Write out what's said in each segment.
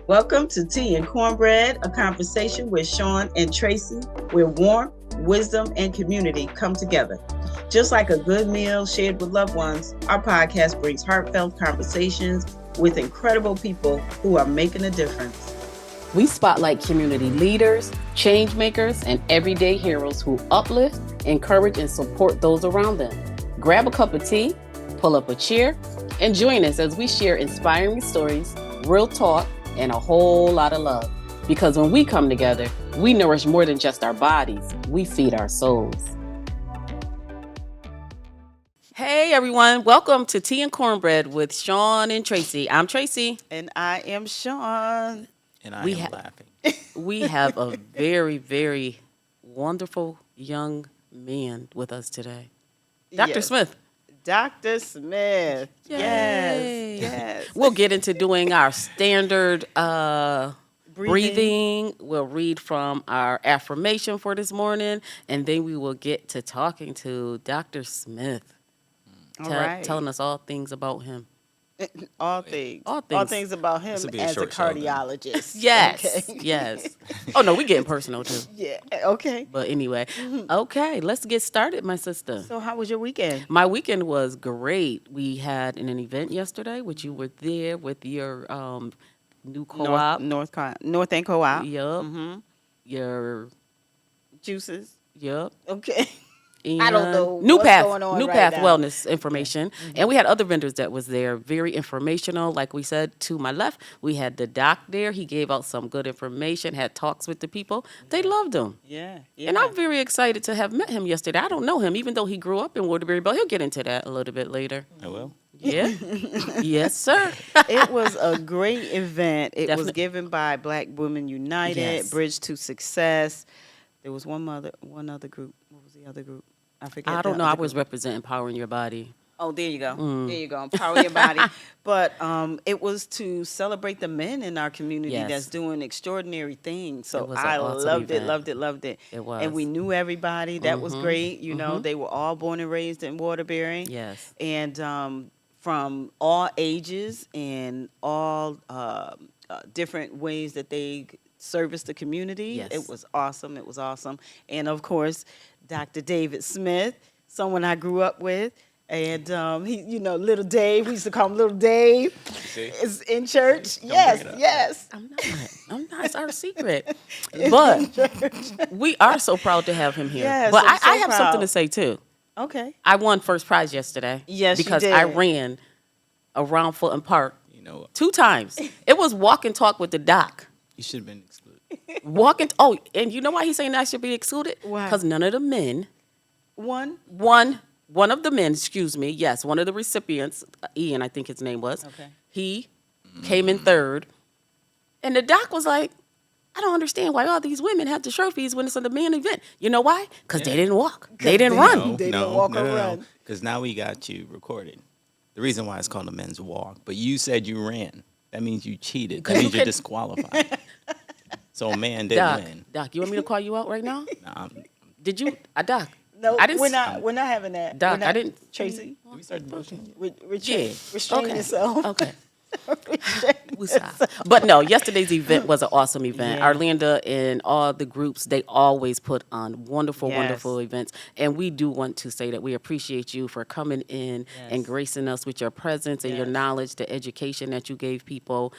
Welcome to Tea and Cornbread, a conversation with Sean and Tracy, where warmth, wisdom, and community come together. Just like a good meal shared with loved ones, our podcast brings heartfelt conversations with incredible people who are making a difference. We spotlight community leaders, change makers, and everyday heroes who uplift, encourage, and support those around them. Grab a cup of tea, pull up a chair, and join us as we share inspiring stories, real talk, and a whole lot of love. Because when we come together, we nourish more than just our bodies, we feed our souls. Hey everyone, welcome to Tea and Cornbread with Sean and Tracy. I'm Tracy. And I am Sean. And I am laughing. We have a very, very wonderful young man with us today. Dr. Yes. Smith. Dr. Smith. Yay. Yes. We'll get into doing our standard breathing. We'll read from our affirmation for this morning, and then we will get to talking to Dr. Smith. All right. Telling us all things about him. All things. All things. All things about him This'll be a as a short show, then. cardiologist. Yes, Okay. yes. Oh, no, we getting personal, too. Yeah. Okay. But anyway, okay, let's get started, my sister. So how was your weekend? My weekend was great. We had an event yesterday, which you were there with your new co-op. North End Co-op. Yup. Mm-hmm. Your, Juices. yup. Okay. And I don't know New what's Path, going on New right Path now. Wellness information. And we had other vendors that was there, very informational. Like we said, to my left, we had the doc there. He gave out some good information, had talks with the people. They loved him. Yeah. And I'm very excited to have met him yesterday. I don't know him, even though he grew up in Waterbury, but he'll get into that a little bit later. I will. Yeah. Yes, sir. It was a great event. It was Definitely. given by Black Women United, Yes. Bridge to Success. There was one other group. What was the other group? I forget. I the don't know. I other was group. representing Empowering Your Body. Oh, there you go. There you go. Empower your body. But it was to celebrate the men in our community Yes. that's doing extraordinary things. So It was an I awesome loved event. it. It was. And we knew everybody. That was great. You know, they were all born and raised in Waterbury. Yes. And from all ages and all different ways that they service the community. Yes. It was awesome. And of course, Dr. David Smith, someone I grew up with. And he, Little Dave, we used to call him Little Dave, is in church. Don't Yes, bring it up. yes. I'm not. It's our secret. But we are so proud to have him here. Yes, but I'm so I have something proud. to say, too. Okay. I won first prize yesterday. Yes, you because I did. ran around Fulton Park You know, 2 times. It was walk and talk with the doc. you should have been excluded. And you know why he's saying I should be excluded? Why? Because none of the men, One. one of the men, yes, one of the recipients, Ian, I think his name was, Okay. he came in third. And the doc was like, I don't understand why all these women have the trophies when it's a man event. You know why? Because they didn't walk. They didn't run. No, They no, don't walk no, or no, run. Because now we got you recorded. The reason why it's called a men's walk, but you said you ran. That means you cheated. That means you're disqualified. So a man did win. Doc, you want me to call you out right now? Nah, Did you? Doc. No, I didn't we're not having that. Doc, We're not- I didn't. Tracy, we started pushing. Yeah. restrain Okay. yourself. Okay. Restrain We stop. But no, yesterday's event was an awesome event. Yeah. Arlinda and all the groups, they always put on wonderful, Yes. wonderful events. And we do want to say that we appreciate you for coming in and Yes. gracing us with your presence and your Yes. knowledge, the education that you gave people.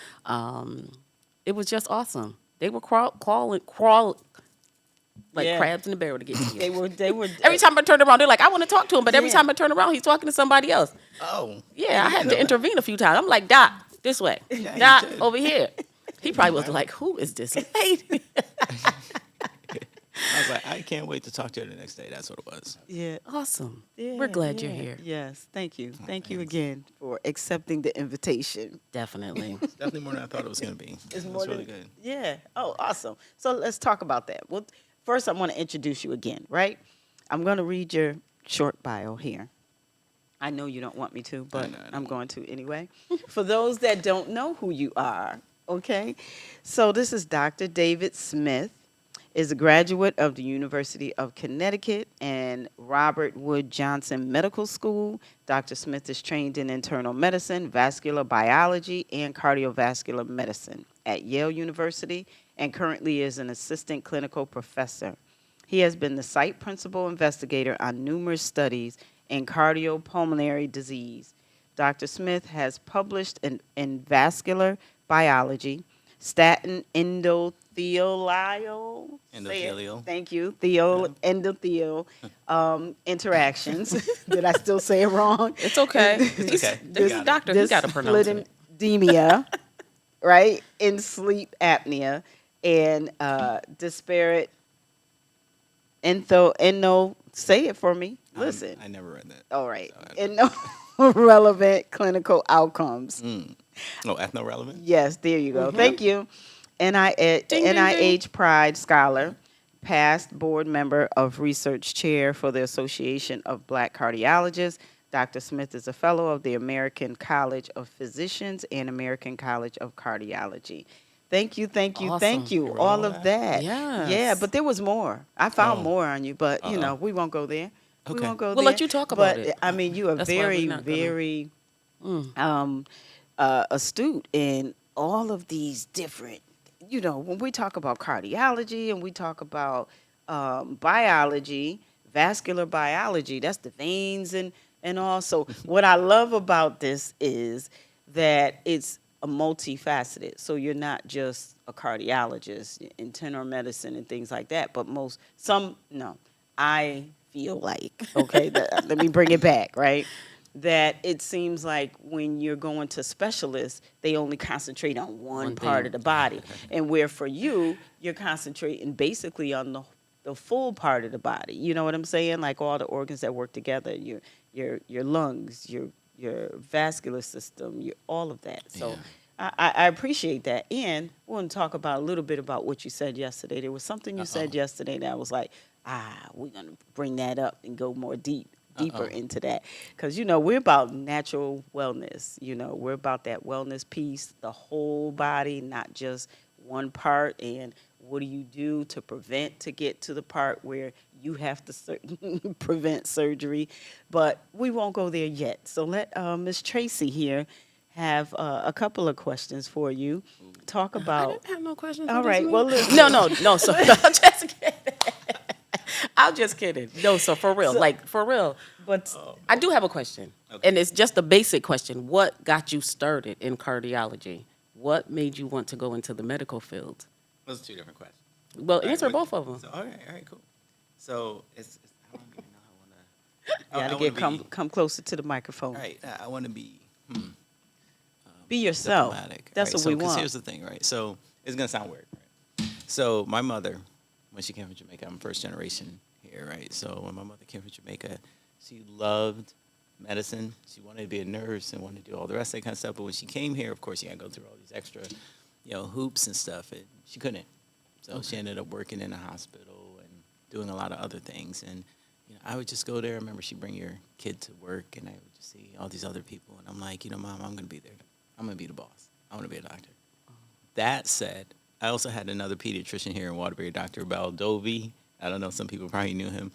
It was just awesome. They were crawling like Yeah. crabs in the barrel to get to you. They were. Every time I turned around, they're like, I want to talk to him. But every Yeah. time I turn around, he's talking to somebody else. Oh. Yeah, I had to intervene a few times. I'm like, Doc, this way. Yeah, Doc, you did. over here. He probably was like, who is this lady? I was like, I can't wait to talk to her the next day. That's what it was. Yeah. Awesome. Yeah, We're glad you're yeah. here. Yes, thank you. Thank you thanks. again for accepting the invitation. Definitely. It's definitely more than I thought it was going to be. It's It's more really than- good. Yeah. Oh, awesome. So let's talk about that. Well, first I want to introduce you again, right? I'm going to read your short bio here. I know you don't want me to, but know, I know. I'm going to anyway. For those that don't know who you are, okay? So this is Dr. David Smith. is a graduate of the University of Connecticut and Robert Wood Johnson Medical School. Dr. Smith is trained in internal medicine, vascular biology, and cardiovascular medicine at Yale University and currently is an assistant clinical professor. He has been the site principal investigator on numerous studies in cardiopulmonary disease. Dr. Smith has published in vascular biology, statin endothelial. Endothelial. Thank you. Endothelial interactions. Did I still say it wrong? It's okay. It's okay. This is doctor. He got to pronounce it. Dyslipidemia, right? In sleep apnea and disparate say it for me. Listen. I never read that. All right. So Relevant clinical outcomes. Oh, ethno-relevant? Yes, there you go. Thank you. NIH Pride Scholar, past board member of research chair for the Association of Black Cardiologists. Dr. Smith is a fellow of the American College of Physicians and American College of Cardiology. Thank you, thank you, thank Awesome. you. All of that. Yes. Yeah, but there was more. I found more on you, but we won't go there. We Okay. won't go We'll there. let you talk about but, it. I mean, you are That's why we're very, not gonna- very astute in all of these different, when we talk about cardiology and we talk about biology, vascular biology, that's the veins and all. So what I love about this is that it's a multifaceted. So you're not just a cardiologist, internal medicine and things like that, but I feel like, okay, let me bring it back, right? That it seems like when you're going to specialists, they only concentrate on one part thing. of the body. And where for you, you're concentrating basically on the full part of the body. You know what I'm saying? Like all the organs that work together, your lungs, your vascular system, all of that. So I appreciate that. And I want to talk about a little bit about what you said yesterday. There was something you said yesterday that I was like, we're going to bring that up and go more deeper into that. Because, we're about natural wellness. We're about that wellness piece, the whole body, not just one part. And what do you do to get to the part where you have to prevent surgery? But we won't go there yet. So let Ms. Tracy here have a couple of questions for you. Talk I about. didn't have no questions. All for this right. meeting. Well, listen. No. So I'm just kidding. I'm just kidding. No, so for real, But I do have a question, and it's just a basic question. What got you started in cardiology? What made you want to go into the medical field? Those are two different questions. Well, All right, answer both of them. So, all right, cool. So it's I don't even know how I want to. come closer to the microphone. All right, I want to be Be yourself. diplomatic. That's right? what we 'Cause want. here's the thing, right? So it's gonna sound weird, right? So my mother, when she came from Jamaica, I'm first generation here, right? So when my mother came from Jamaica, she loved medicine. She wanted to be a nurse and wanted to do all the rest of that kind of stuff. But when she came here, of course, she had to go through all these extra, hoops and stuff. And she couldn't. So she ended up working in a hospital and doing a lot of other things. And I would just go there. I remember she'd bring your kid to work, and I would just see all these other people. And I'm like, Mom, I'm going to be there. I'm going to be the boss. I want to be a doctor. That said, I also had another pediatrician here in Waterbury, Dr. Baldovi. I don't know, some people probably knew him.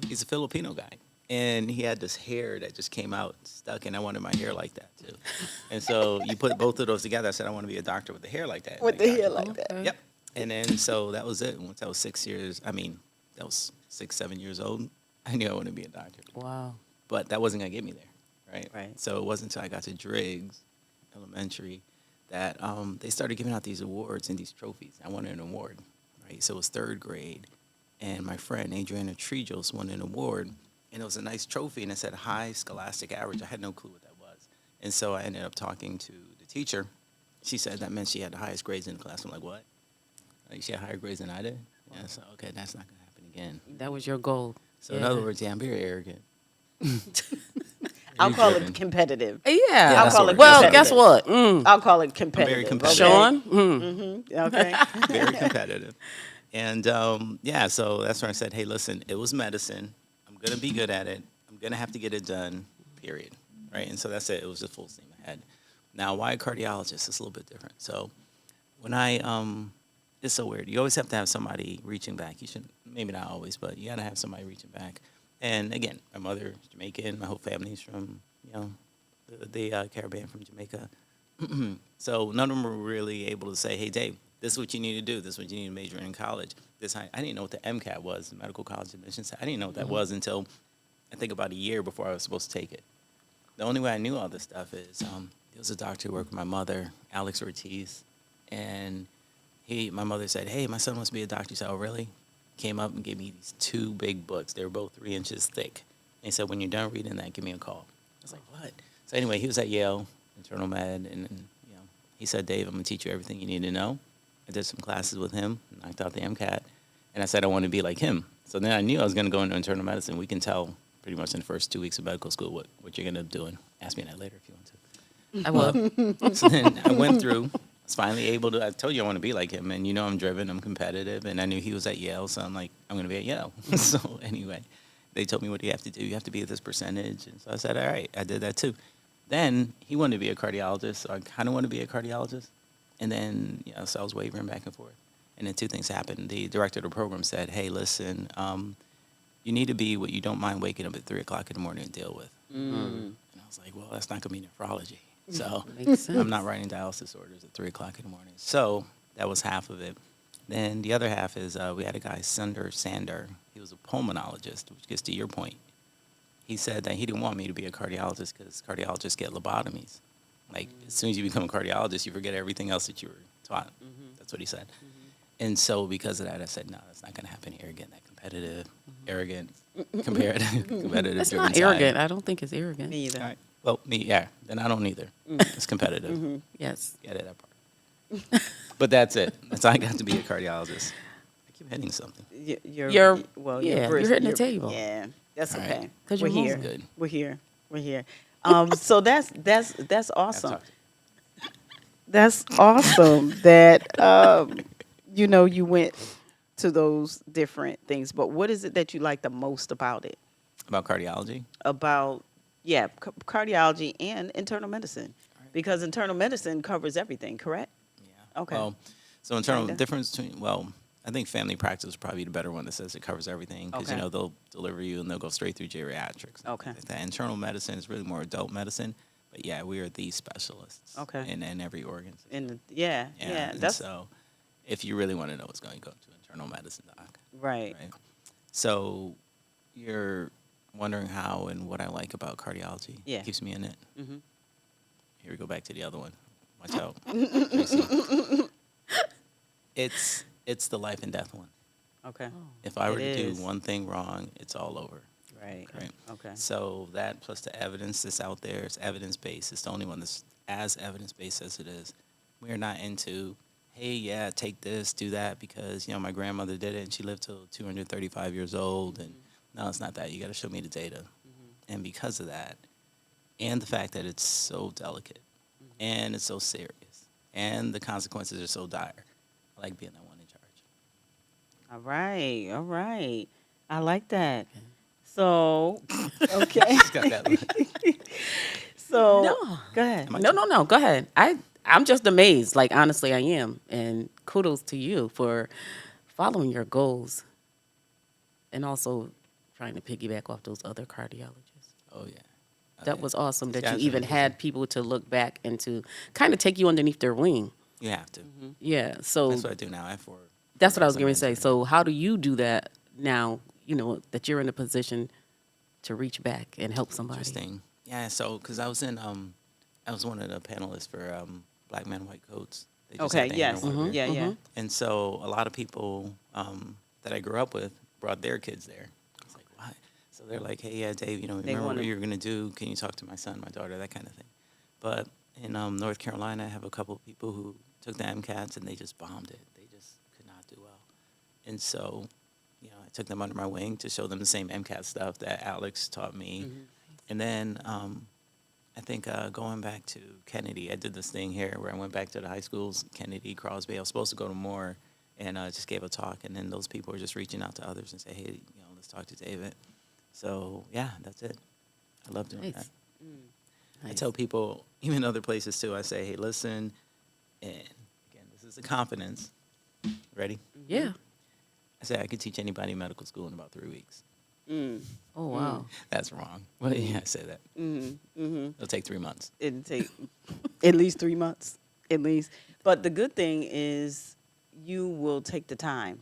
He's a Filipino guy. And he had this hair that just came out stuck, and I wanted my hair like that, too. And so you put both of those together. I said, I want to be a doctor with the hair like that. With the hair like that. Yep. And then so that was it. Once I was 6, 7 years old, I knew I wanted to be a doctor. Wow. But that wasn't going to get me there, right? Right. So it wasn't until I got to Driggs Elementary that they started giving out these awards and these trophies. I wanted an award, right? So it was third grade, and my friend Adriana Trijos won an award, and it was a nice trophy, and it said high scholastic average. I had no clue what that was. And so I ended up talking to the teacher. She said that meant she had the highest grades in the class. I'm like, what? Like, she had higher grades than I did? Yeah, so, okay, that's not going to happen again. That was your goal. So in other words, I'm very arrogant. I'll call it competitive. Yeah. I'll call it Well, competitive. guess what? I'll call it competitive. very competitive. Sean? Okay. Very competitive. And, so that's where I said, hey, listen, it was medicine. I'm going to be good at it. I'm going to have to get it done, period. Right? And so that's it. It was just full steam ahead. Now, why a cardiologist? It's a little bit different. So when I it's so weird. You always have to have somebody reaching back. You should, maybe not always, but you got to have somebody reaching back. And again, my mother's Jamaican. My whole family's from, the Caribbean, from Jamaica. So none of them were really able to say, hey, Dave, this is what you need to do. This is what you need to major in college. I didn't know what the MCAT was, the Medical College Admissions. I didn't know what that was until I think about a year before I was supposed to take it. The only way I knew all this stuff is there was a doctor who worked with my mother, Alex Ortiz, and my mother said, hey, my son wants to be a doctor. He said, oh, really? Came up and gave me these 2 big books. They were both 3 inches thick. And he said, when you're done reading that, give me a call. I was like, what? So anyway, he was at Yale, internal med, and he said, Dave, I'm going to teach you everything you need to know. I did some classes with him, knocked out the MCAT, and I said I want to be like him. So then I knew I was going to go into internal medicine. We can tell pretty much in the first 2 weeks of medical school what you're going to end up doing. Ask me that later if you want to. I will. So then I went through. I was finally able to. I told you I want to be like him, and I'm driven, I'm competitive, and I knew he was at Yale, so I'm like, I'm going to be at Yale. So anyway, they told me what you have to do. You have to be at this percentage, and so I said, all right, I did that too. Then he wanted to be a cardiologist, so I kind of wanted to be a cardiologist, and then so I was wavering back and forth, and then 2 things happened. The director of the program said, hey, listen, you need to be what you don't mind waking up at 3 o'clock in the morning and deal with. And I was like, well, that's not going to be nephrology. So I'm not writing dialysis orders at 3 o'clock in the morning. So that was half of it. Then the other half is we had a guy, Sander. He was a pulmonologist, which gets to your point. He said that he didn't want me to be a cardiologist because cardiologists get lobotomies. Like, as soon as you become a cardiologist, you forget everything else that you were taught. That's what he said. And so because of that, I said, no, that's not going to happen here. Again, that competitive, arrogant, competitive. That's not arrogant. I don't think it's arrogant. Me either. All right. Well, then I don't either. It's competitive. Yes. Get it, that part. But that's it. That's all I got to be a cardiologist. I keep hitting something. You're You're hitting the you're- table. Yeah, that's All okay. right. 'Cause We're you're here. Good. We're here. We're here. So that's awesome. That's awesome that you went to those different things. But what is it that you like the most about it? About cardiology? About cardiology and internal medicine, because internal medicine covers everything. Correct? Yeah. Okay. Well, so internal Kinda. difference between, I think family practice is probably the better one that says it covers everything because, Okay. they'll deliver you and they'll go straight through geriatrics. Okay. Like that. Internal medicine is really more adult medicine, but yeah, we are the specialists. Okay. In every organ. And And that's so if you really want to know what's going to go to internal medicine doc. right. Right. So you're wondering how and what I like about cardiology. Yeah. Keeps me in it. Mhm. Here we go back to the other one. Watch out. Tracy. It's the life and death one. Okay. If I were It to is. do one thing wrong, it's all over. Right. Right. Okay. So that plus the evidence that's out there, it's evidence-based. It's the only one that's as evidence-based as it is. We're not into, hey, yeah, take this, do that, because, my grandmother did it and she lived till 235 years old. And no, it's not that. You got to show me the data. And because of that, and the fact that it's so delicate and it's so serious and the consequences are so dire, I like being that one in charge. All right. All right. I like that. So, okay. Just got that look. So, No. go ahead. Am I No. Go ahead. I'm just amazed. Like, honestly, I am. And kudos to you for following your goals and also trying to piggyback off those other cardiologists. Oh, yeah. That was awesome that Yeah, you it's even amazing. had people to look back and to kind of take you underneath their wing. You have to. Yeah. So That's what I do now. I have four. that's what I was some going to say. mentors. So how do you do that now, that you're in a position to reach back and help somebody? Interesting. Yeah, so, because I was one of the panelists for Black Men, White Coats. They just Okay. had the Yes. annual one. Yeah. Yeah. And so a lot of people that I grew up with brought their kids there. I was like, what? So they're like, hey, yeah, Dave, remember wanna- what you were going to do? Can you talk to my son, my daughter, that kind of thing. But in North Carolina, I have a couple of people who took the MCATs and they just bombed it. They just could not do well. And so, I took them under my wing to show them the same MCAT stuff that Alex taught me. And then I think going back to Kennedy, I did this thing here where I went back to the high schools, Kennedy, Crosby. I was supposed to go to more and just gave a talk. And then those people were just reaching out to others and say, hey, let's talk to David. So, yeah, that's it. I love doing Nice. that. I Nice. tell people, even other places too, I say, hey, listen, and again, this is the confidence. Ready? Yeah. I said I could teach anybody medical school in about 3 weeks. Oh wow. That's wrong. Well, yeah, I said that. It'll take 3 months. It'd take at least 3 months, at least. But the good thing is you will take the time.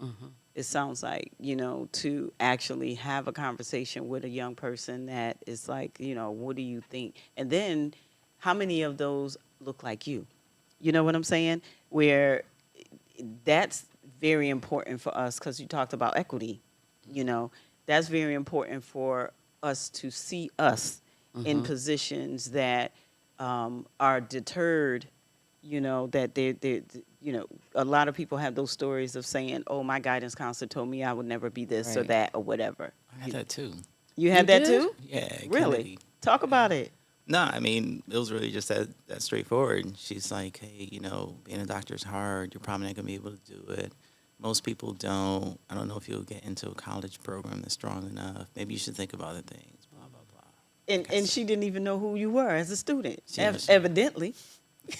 It sounds like, to actually have a conversation with a young person that is like, what do you think? And then how many of those look like you? You know what I'm saying? Where that's very important for us because you talked about equity. That's very important for us to see us in positions that are deterred. That a lot of people have those stories of saying, "Oh, my guidance counselor told me I would never be this or Right. that or whatever." I had that too. You had that did? too? Yeah. Really? Kennedy. Talk about it. No, I mean, it was really just that straightforward. She's like, hey, being a doctor is hard. You're probably not going to be able to do it. Most people don't. I don't know if you'll get into a college program that's strong enough. Maybe you should think of other things, blah, blah, blah. And she didn't even know who you were as a student, She knows- evidently.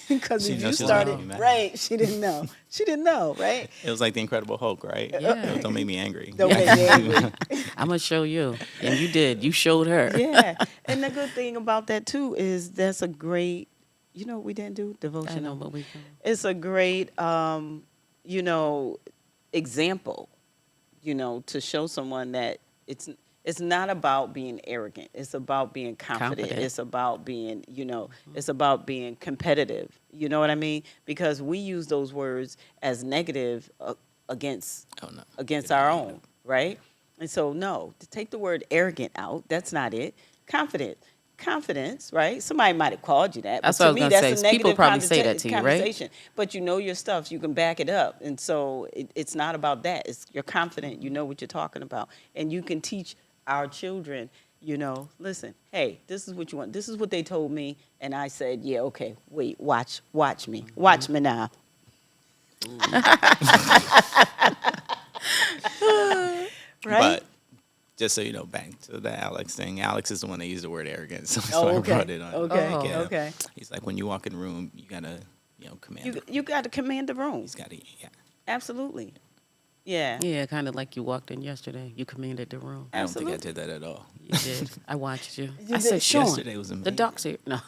Because She if you knows she was gonna started, be mad. right, she didn't know. She didn't know, right? It was like the Incredible Hulk, right? Yeah. Don't make me angry. Don't make me angry. I'm gonna show you. And you did. You showed her. Yeah. And the good thing about that, too, is that's a great, what we didn't do? I Devotional. know, but we can. It's a great, example, to show someone that it's not about being arrogant. It's about being confident. It's about being, it's about being competitive. You know what I mean? Because we use those words as negative against Oh, no. against It our ain't own, right? And so, no, to take the word arrogant out, that's not it. Confidence, right? Somebody might have called you that. That's but what I to was me, gonna that's say. a negative People probably say that to you, right? conversation. But you know your stuff, so you can back it up. And so it's not about that. You're confident, you know what you're talking about. And you can teach our children, listen, hey, this is what you want. This is what they told me. And I said, yeah, okay, wait, watch me. Watch me now. Right? But just so you know, back to the Alex thing. Alex is the one that used the word arrogant, so that's why I brought it on. Okay. Like, Okay. He's like, when you walk in the room, you gotta, command. You got to command the room. He's gotta, yeah. Absolutely. Yeah. Yeah, kind of like you walked in yesterday. You commanded the room. I don't think I Absolutely. did that at all. You did. I watched you. You I said, did. Sean, Yesterday was amazing. the doc's here. No.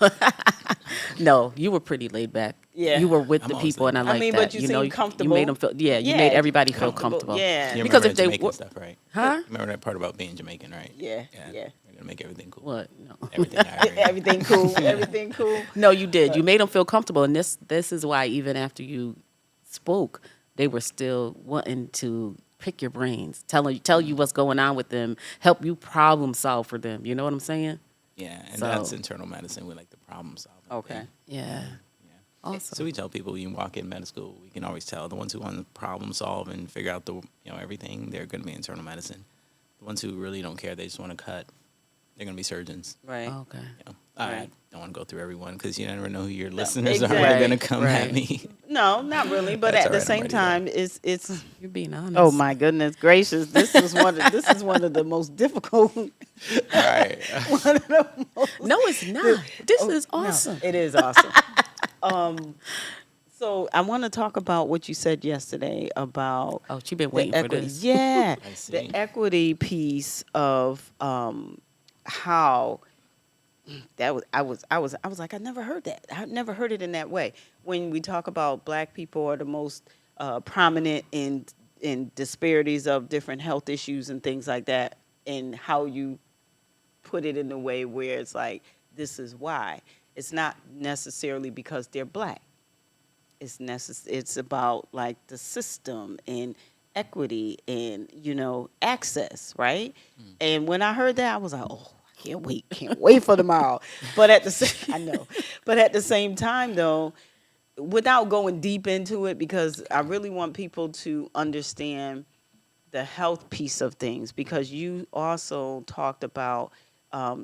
No, you were pretty laid back. Yeah. You were with I'm the always people, and I laid like I mean, that. but you seem You comfortable. made them feel. Yeah, you Yeah, made everybody feel comfortable. Yeah. You Because remember if they Jamaican were- stuff, right? Huh? You remember that part about being Jamaican, right? Yeah. We're gonna make everything cool. What? No. Everything Irish. Everything cool. Everything cool. No, you did. You made them feel comfortable, and this is why even after you spoke, they were still wanting to pick your brains, tell you what's going on with them, help you problem solve for them. You know what I'm saying? Yeah, and So- that's internal medicine. We like the problem solving. Okay. thing. Yeah. Yeah. Awesome. So we tell people when you walk in medical school, we can always tell the ones who want to problem solve and figure out everything, they're going to be internal medicine. The ones who really don't care, they just want to cut, they're going to be surgeons. Right. Okay. I Right. don't want to go through everyone because you never know who your listeners exactly. are going to Right, come at right. me. No, not really. But That's at the all right, I'm same ready, time, it's. You're being honest. Oh my goodness gracious! This is one of the most difficult. All right. One of the most. No, it's not. This is No, awesome. it is awesome. So I want to talk about what you said yesterday about Oh, she been the waiting for equity. this. Yeah, I see. the equity piece of how that was. I was like, I never heard that. I never heard it in that way. When we talk about Black people are the most prominent in disparities of different health issues and things like that, and how you put it in a way where it's like, this is why. It's not necessarily because they're Black. It's about like the system and equity and access, right? And when I heard that, I was like, oh, I can't wait for tomorrow. But at the same, I know, but at the same time though, without going deep into it, because I really want people to understand the health piece of things, because you also talked about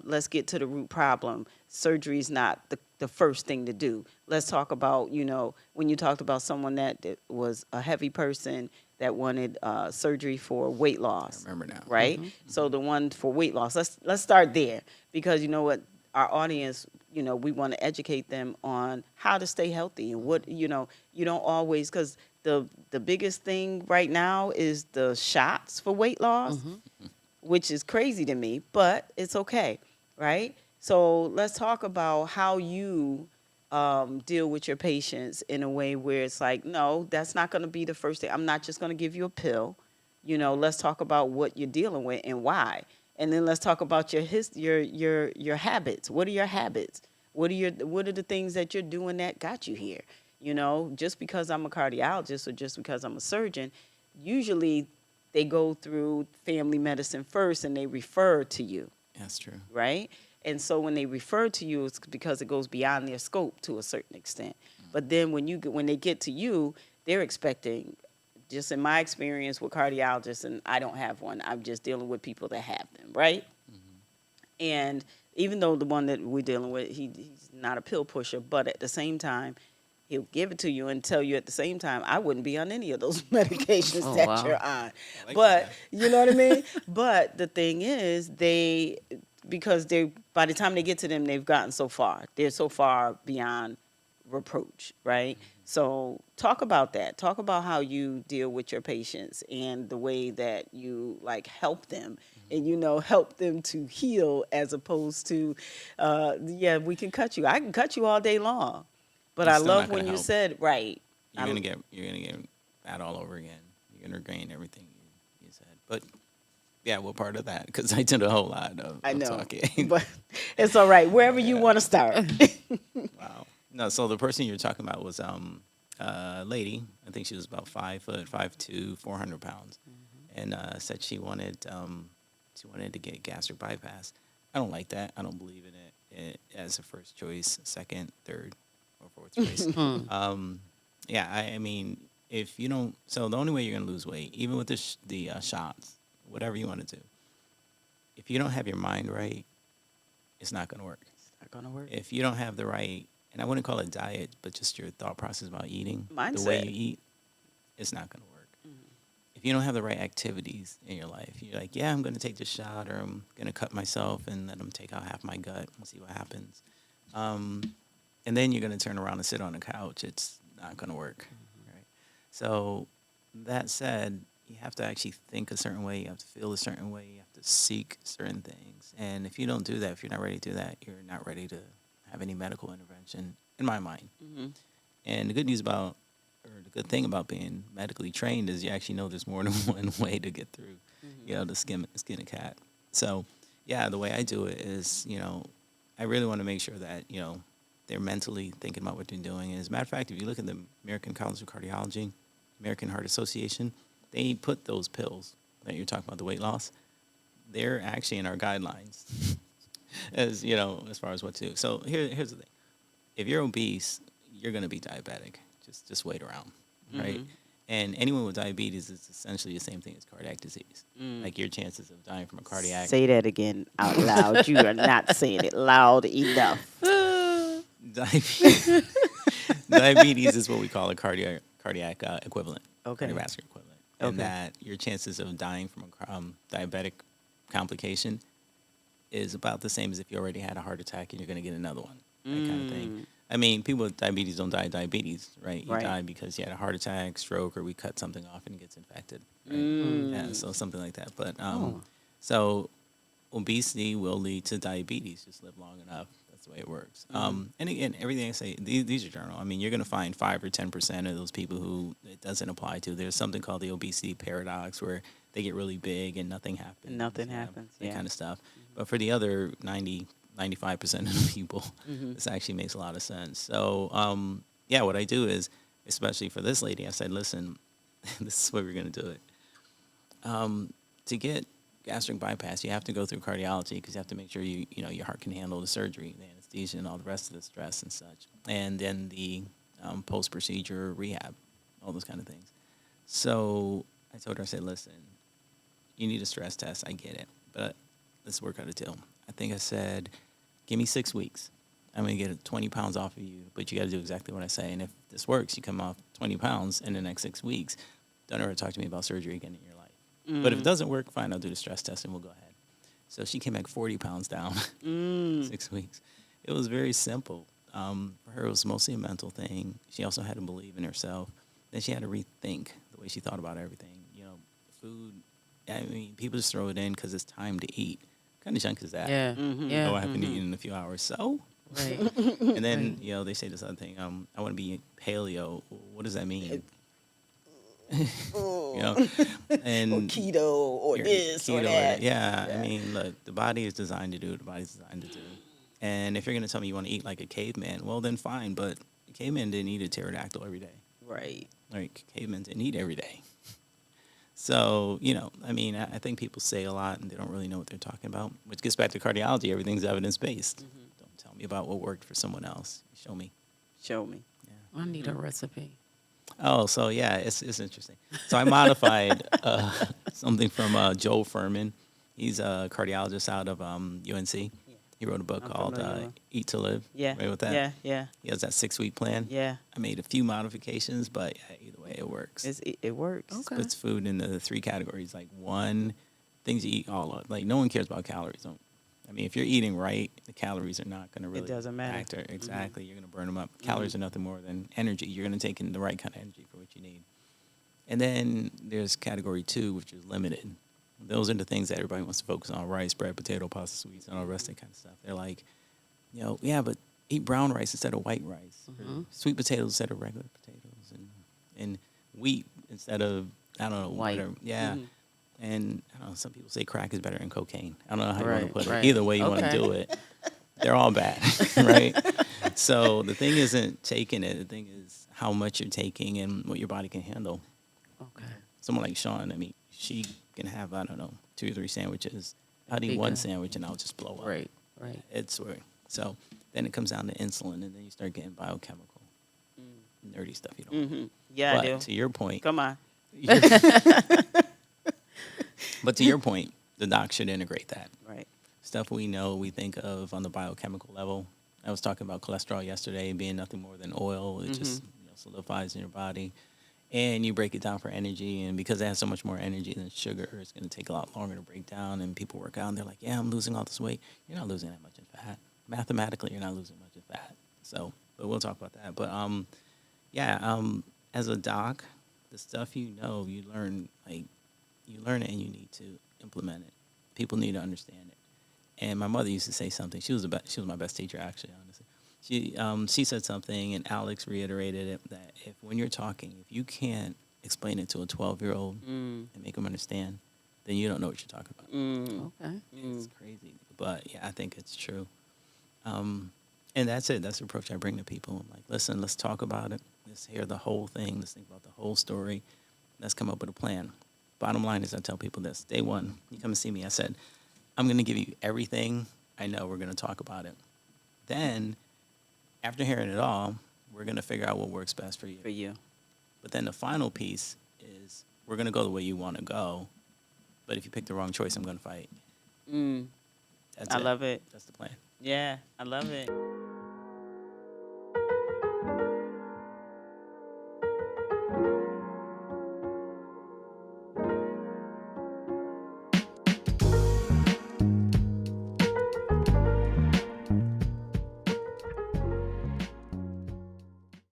let's get to the root problem. Surgery is not the first thing to do. Let's talk about, when you talked about someone that was a heavy person that wanted surgery for weight loss. I remember now. Right? So the one for weight loss, let's start there, because you know what? Our audience we want to educate them on how to stay healthy and what, you don't always, because the biggest thing right now is the shots for weight loss, which is crazy to me, but it's okay, right? So let's talk about how you deal with your patients in a way where it's like, no, that's not going to be the first thing. I'm not just going to give you a pill. Let's talk about what you're dealing with and why. And then let's talk about your habits. What are your habits? What are the things that you're doing that got you here? Just because I'm a cardiologist or just because I'm a surgeon, usually they go through family medicine first and they refer to you, That's true. right? And so when they refer to you, it's because it goes beyond their scope to a certain extent. But then when they get to you, they're expecting, just in my experience with cardiologists, and I don't have one, I'm just dealing with people that have them, right? And even though the one that we're dealing with, he's not a pill pusher, but at the same time, he'll give it to you and tell you at the same time, I wouldn't be on any of those medications Oh, that wow. you're on. like But that. you know what I mean? But the thing is, because by the time they get to them, they've gotten so far. They're so far beyond reproach, right? So talk about that. Talk about how you deal with your patients and the way that you like help them and help them to heal as opposed to yeah, we can cut you. I can cut you all day long. But It's I still love not gonna when you help. said right. You're gonna get fat all over again. You're gonna regain everything you said. But yeah, what part of that? Because I did a whole lot I of know. talking. But it's all right. Wherever you want to start. Wow. No, so the person you're talking about was a lady. I think she was about 5', 5'2", 400 pounds, and said she wanted to get gastric bypass. I don't like that. I don't believe in it as a first choice, second, third, or fourth choice. Yeah, I mean, if you don't, so the only way you're gonna lose weight, even with the shots, whatever you want to do, if you don't have your mind right, it's not gonna work. Not gonna work. If you don't have the right, and I wouldn't call it diet, but just your thought process about eating, the way Mindset. you eat, it's not gonna work. If you don't have the right activities in your life, you're like, yeah, I'm gonna take this shot, or I'm gonna cut myself and let them take out half my gut and see what happens. And then you're gonna turn around and sit on the couch. It's not gonna work, right? So that said, you have to actually think a certain way. You have to feel a certain way. You have to seek certain things. And if you don't do that, if you're not ready to do that, you're not ready to have any medical intervention, in my mind. And the good news about, or the good thing about being medically trained is you actually know there's more than one way to get through, to skin a cat. So, yeah, the way I do it is, I really want to make sure that, they're mentally thinking about what they're doing. And as a matter of fact, if you look at the American College of Cardiology, American Heart Association, they put those pills that you're talking about, the weight loss, they're actually in our guidelines as, as far as what to do. So here's the thing. If you're obese, you're going to be diabetic. Just wait around, right? And anyone with diabetes is essentially the same thing as cardiac disease. Like your chances of dying from a cardiac... Say that again out loud. You are not saying it loud enough. Diabetes is what we call a cardiac equivalent, Okay. cardiovascular equivalent, and Okay. that your chances of dying from a diabetic complication is about the same as if you already had a heart attack and you're going to get another one, that kind of thing. I mean, people with diabetes don't die of diabetes, right? You Right. die because you had a heart attack, stroke, or we cut something off and it gets infected. Right? Yeah, so something like that. But so obesity will lead to diabetes. Just live long enough. That's the way it works. And again, everything I say, these are general. I mean, you're going to find 5 or 10% of those people who it doesn't apply to. There's something called the obesity paradox where they get really big and nothing happens. Nothing happens, That yeah. kind of stuff. But for the other 95% of the people, this actually makes a lot of sense. So, yeah, what I do is, especially for this lady, I said, listen, this is what we're going to do it. To get gastric bypass, you have to go through cardiology because you have to make sure your heart can handle the surgery, the anesthesia, and all the rest of the stress and such. And then the post-procedure rehab, all those kind of things. So I told her, I said, listen, you need a stress test. I get it. But let's work out a deal. I think I said, give me 6 weeks. I'm going to get 20 pounds off of you, but you got to do exactly what I say. And if this works, you come off 20 pounds in the next 6 weeks. Don't ever talk to me about surgery again in your life. But if it doesn't work, fine, I'll do the stress test and we'll go ahead. So she came back 40 pounds down 6 weeks. It was very simple. For her, it was mostly a mental thing. She also had to believe in herself. Then she had to rethink the way she thought about everything. You know, food. I mean, people just throw it in because it's time to eat. What kind of junk is that? Yeah. Yeah. Oh, I happen to eat in a few hours. So, Right. and then Right. you know they say this other thing. I want to be paleo. What does that mean? You know, Or and keto or your this or keto that. yeah, I mean, look, the body is designed to do what the body's designed to do. And if you're going to tell me you want to eat like a caveman, well, then fine. But a caveman didn't eat a pterodactyl every day. Right. Like, cavemen didn't eat every day. So, you know, I mean, I think people say a lot and they don't really know what they're talking about, which gets back to cardiology. Everything's evidence-based. Don't tell me about what worked for someone else. Show me. Show me. I need a recipe. Oh, so yeah, it's interesting. So I modified something from Joel Furman. He's a cardiologist out of UNC. He wrote a book I'm called familiar with. Eat to Live. Yeah. Right with that? Yeah. Yeah. He has that 6-week plan. Yeah. I made a few modifications, but yeah, either way, it works. It works. Okay. Puts food in the 3 categories. Like, one, things you eat all of. Like, no one cares about calories. I mean, if you're eating right, the calories are not going to really doesn't matter. factor. Exactly. You're going to burn them up. Calories are nothing more than energy. You're going to take in the right kind of energy for what you need. And then there's category 2, which is limited. Those are the things that everybody wants to focus on: rice, bread, potato, pasta, sweets, and all the rest of that kind of stuff. They're like, you know, yeah, but eat brown rice instead of white rice, or sweet potatoes instead of regular potatoes, and wheat instead of, I don't know, White. whatever. Yeah. And I don't know, some people say crack is better than cocaine. I don't know how you want to put right. it. Either way you want to Okay. do it, they're all bad, right? So the thing isn't taking it. The thing is how much you're taking and what your body can handle. Okay. Someone like Sean, I mean, she can have, I don't know, 2 or 3 sandwiches. I'd eat Big one guy. sandwich and I'll just blow up. Right. Right. It's weird. So then it comes down to insulin, and then you start getting biochemical, nerdy stuff you don't want. Yeah, But I do. to your point, Come on. but to your point, the doc should integrate that. Right. Stuff we know, we think of on the biochemical level. I was talking about cholesterol yesterday being nothing more than oil. It just solidifies in your body. And you break it down for energy. And because it has so much more energy than sugar, it's going to take a lot longer to break down. And people work out and they're like, yeah, I'm losing all this weight. You're not losing that much in fat. Mathematically, you're not losing much in fat. So, but we'll talk about that. But as a doc, the stuff you know, you learn it and you need to implement it. People need to understand it. And my mother used to say something. She was my best teacher, actually, honestly. She said something, and Alex reiterated it, that when you're talking, if you can't explain it to a 12-year-old and make them understand, then you don't know what you're talking about. Okay. It's crazy, but yeah, I think it's true. And that's it. That's the approach I bring to people. I'm like, listen, let's talk about it. Let's hear the whole thing. Let's think about the whole story. Let's come up with a plan. Bottom line is, I tell people this. Day one, you come and see me. I said, I'm going to give you everything I know. We're going to talk about it. Then, after hearing it all, we're going to figure out what works best for you. For you. But then the final piece is, we're going to go the way you want to go. But if you pick the wrong choice, I'm going to fight. That's I it. love it. That's the plan. Yeah, I love it.